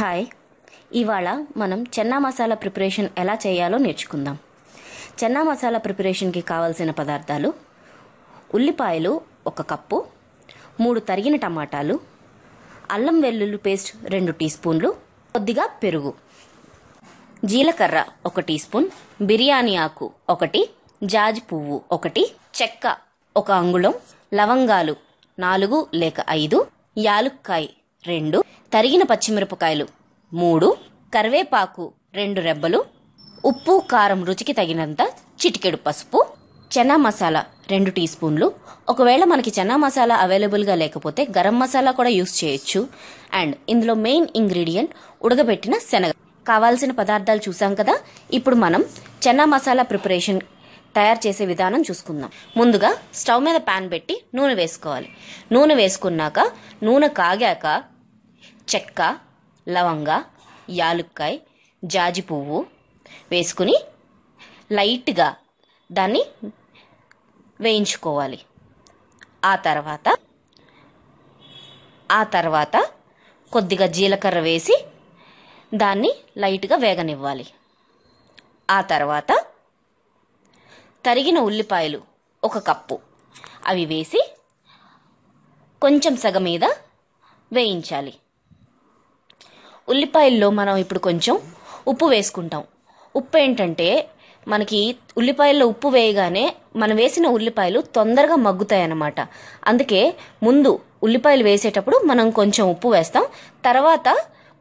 Hi, ఇవాళ మనం Chenna masala preparation ఎలా చేయాలో నేర్చుకుందాం. చెన్నా మసాలా ప్రిపరేషన్కి కావాల్సిన పదార్థాలు: ఉల్లిపాయలు 1 కప్పు, 3 తరిగిన టమాటాలు, అల్లం వెల్లుల్లి పేస్ట్ 2 టీ స్పూన్లు, కొద్దిగా పెరుగు, జీలకర్ర 1 టీ స్పూన్, బిర్యానీ ఆకు 1, జాజి పువ్వు 1, చెక్క 1 అంగుళం, లవంగాలు 4 లేక 5, యాలుక్కాయ 2, తరిగిన పచ్చిమిరపకాయలు 3, కరివేపాకు 2 రెబ్బలు, ఉప్పు కారం రుచికి తగినంత, చిటికెడు పసుపు, చెన్నా మసాలా 2 టీ స్పూన్లు. ఒకవేళ మనకి చెన్నా మసాలా అవైలబుల్గా లేకపోతే గరం మసాలా కూడా యూస్ చేయొచ్చు. అండ్ ఇందులో మెయిన్ ఇంగ్రీడియంట్ ఉడకబెట్టిన శనగ. కావాల్సిన పదార్థాలు చూసాం కదా. ఇప్పుడు మనం చెన్నా మసాలా ప్రిపరేషన్ తయారు చేసే విధానం చూసుకుందాం. ముందుగా స్టవ్ మీద ప్యాన్ పెట్టి నూనె వేసుకోవాలి. నూనె వేసుకున్నాక నూనె కాగాక చెక్క, లవంగ, యాలుక్కాయ, జాజి పువ్వు వేసుకుని లైట్గా దాన్ని వేయించుకోవాలి. ఆ తర్వాత కొద్దిగా జీలకర్ర వేసి దాన్ని లైట్గా వేగనివ్వాలి. ఆ తర్వాత తరిగిన ఉల్లిపాయలు 1 కప్పు అవి వేసి కొంచెం సగ మీద వేయించాలి. ఉల్లిపాయల్లో మనం ఇప్పుడు కొంచెం ఉప్పు వేసుకుంటాం. ఉప్పు ఏంటంటే మనకి ఉల్లిపాయల్లో ఉప్పు వేయగానే మనం వేసిన ఉల్లిపాయలు తొందరగా మగ్గుతాయి అన్నమాట. అందుకే ముందు ఉల్లిపాయలు వేసేటప్పుడు మనం కొంచెం ఉప్పు వేస్తాం, తర్వాత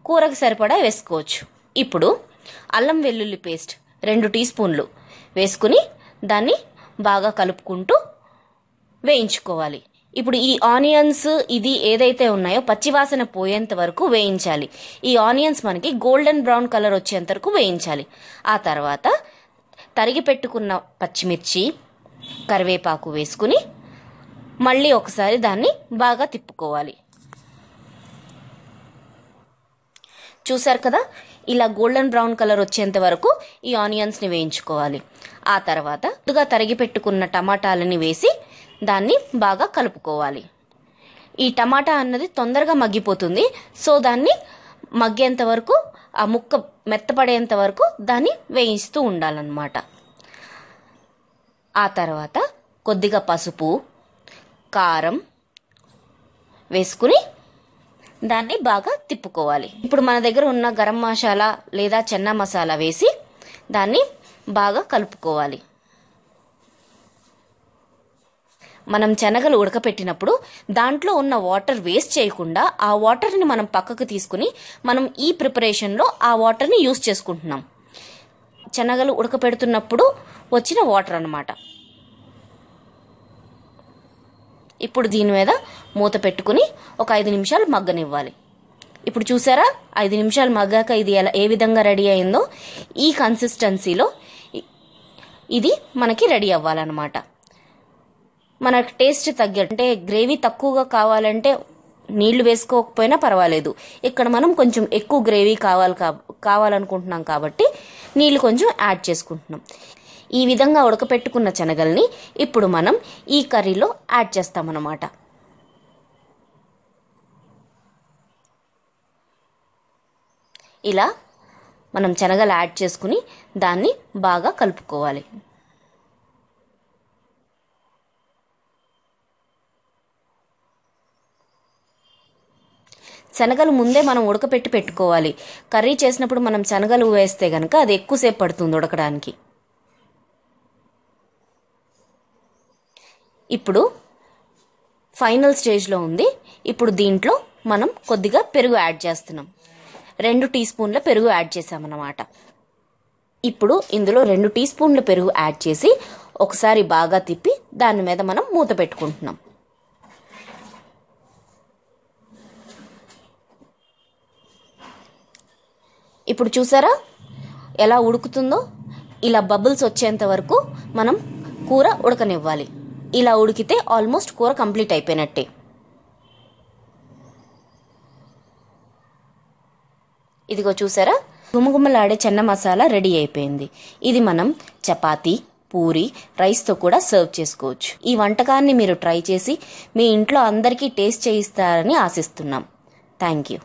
కూరకు సరిపడా వేసుకోవచ్చు. ఇప్పుడు అల్లం వెల్లుల్లి పేస్ట్ 2 టీ స్పూన్లు వేసుకుని దాన్ని బాగా కలుపుకుంటూ వేయించుకోవాలి. ఇప్పుడు ఈ ఆనియన్స్ ఇది ఏదైతే ఉన్నాయో పచ్చివాసన పోయేంత వరకు వేయించాలి. ఈ ఆనియన్స్ మనకి గోల్డెన్ బ్రౌన్ కలర్ వచ్చేంత వరకు వేయించాలి. ఆ తర్వాత తరిగి పెట్టుకున్న పచ్చిమిర్చి, కరివేపాకు వేసుకుని మళ్ళీ ఒకసారి దాన్ని బాగా తిప్పుకోవాలి. చూసారు కదా, ఇలా గోల్డెన్ బ్రౌన్ కలర్ వచ్చేంత వరకు ఈ ఆనియన్స్ని వేయించుకోవాలి. ఆ తర్వాత ముందుగా తరిగి పెట్టుకున్న టమాటాలని వేసి దాన్ని బాగా కలుపుకోవాలి. ఈ టమాటా అన్నది తొందరగా మగ్గిపోతుంది. సో దాన్ని మగ్గేంత వరకు, ఆ ముక్క మెత్తపడేంత వరకు దాన్ని వేయిస్తూ ఉండాలన్నమాట. ఆ తర్వాత కొద్దిగా పసుపు, కారం వేసుకుని దాన్ని బాగా తిప్పుకోవాలి. ఇప్పుడు మన దగ్గర ఉన్న గరం మసాలా లేదా చెన్నా మసాలా వేసి దాన్ని బాగా కలుపుకోవాలి. మనం శనగలు ఉడకపెట్టినప్పుడు దాంట్లో ఉన్న వాటర్ వేస్ట్ చేయకుండా ఆ వాటర్ని మనం పక్కకు తీసుకుని మనం ఈ ప్రిపరేషన్లో ఆ వాటర్ని యూస్ చేసుకుంటున్నాం. శనగలు ఉడకపెడుతున్నప్పుడు వచ్చిన వాటర్ అన్నమాట. ఇప్పుడు దీని మీద మూత పెట్టుకుని ఒక 5 నిమిషాలు మగ్గనివ్వాలి. ఇప్పుడు చూసారా, 5 నిమిషాలు మగ్గాక ఇది ఏ విధంగా రెడీ అయిందో. ఈ కన్సిస్టెన్సీలో ఇది మనకి రెడీ అవ్వాలన్నమాట. మన టేస్ట్ తగ్గట్టు, అంటే గ్రేవీ తక్కువగా కావాలంటే నీళ్లు వేసుకోకపోయినా పర్వాలేదు. ఇక్కడ మనం కొంచెం ఎక్కువ గ్రేవీ కావాలనుకుంటున్నాం కాబట్టి నీళ్లు కొంచెం యాడ్ చేసుకుంటున్నాం. ఈ విధంగా ఉడకపెట్టుకున్న శనగల్ని ఇప్పుడు మనం ఈ కర్రీలో యాడ్ చేస్తామన్నమాట. ఇలా మనం శనగలు యాడ్ చేసుకుని దాన్ని బాగా కలుపుకోవాలి. శనగలు ముందే మనం ఉడకపెట్టి పెట్టుకోవాలి. కర్రీ చేసినప్పుడు మనం శనగలు వేస్తే గనక అది ఎక్కువసేపు పడుతుంది ఉడకడానికి. ఇప్పుడు ఫైనల్ స్టేజ్లో ఉంది. ఇప్పుడు దీంట్లో మనం కొద్దిగా పెరుగు యాడ్ చేస్తున్నాం. 2 టీ స్పూన్ల పెరుగు యాడ్ చేసామన్నమాట. ఇప్పుడు ఇందులో 2 టీ స్పూన్ల పెరుగు యాడ్ చేసి ఒకసారి బాగా తిప్పి దాని మీద మనం మూత పెట్టుకుంటున్నాం. ఇప్పుడు చూసారా ఎలా ఉడుకుతుందో. ఇలా బబుల్స్ వచ్చేంత వరకు మనం కూర ఉడకనివ్వాలి. ఇలా ఉడికితే ఆల్మోస్ట్ కూర కంప్లీట్ అయిపోయినట్టే. ఇదిగో చూసారా, గుమగుమలాడే చెన్నా మసాలా రెడీ అయిపోయింది. ఇది మనం చపాతీ, పూరి, రైస్తో కూడా సర్వ్ చేసుకోవచ్చు. ఈ వంటకాన్ని మీరు ట్రై చేసి మీ ఇంట్లో అందరికీ టేస్ట్ చేయిస్తారని ఆశిస్తున్నాం. Thank you.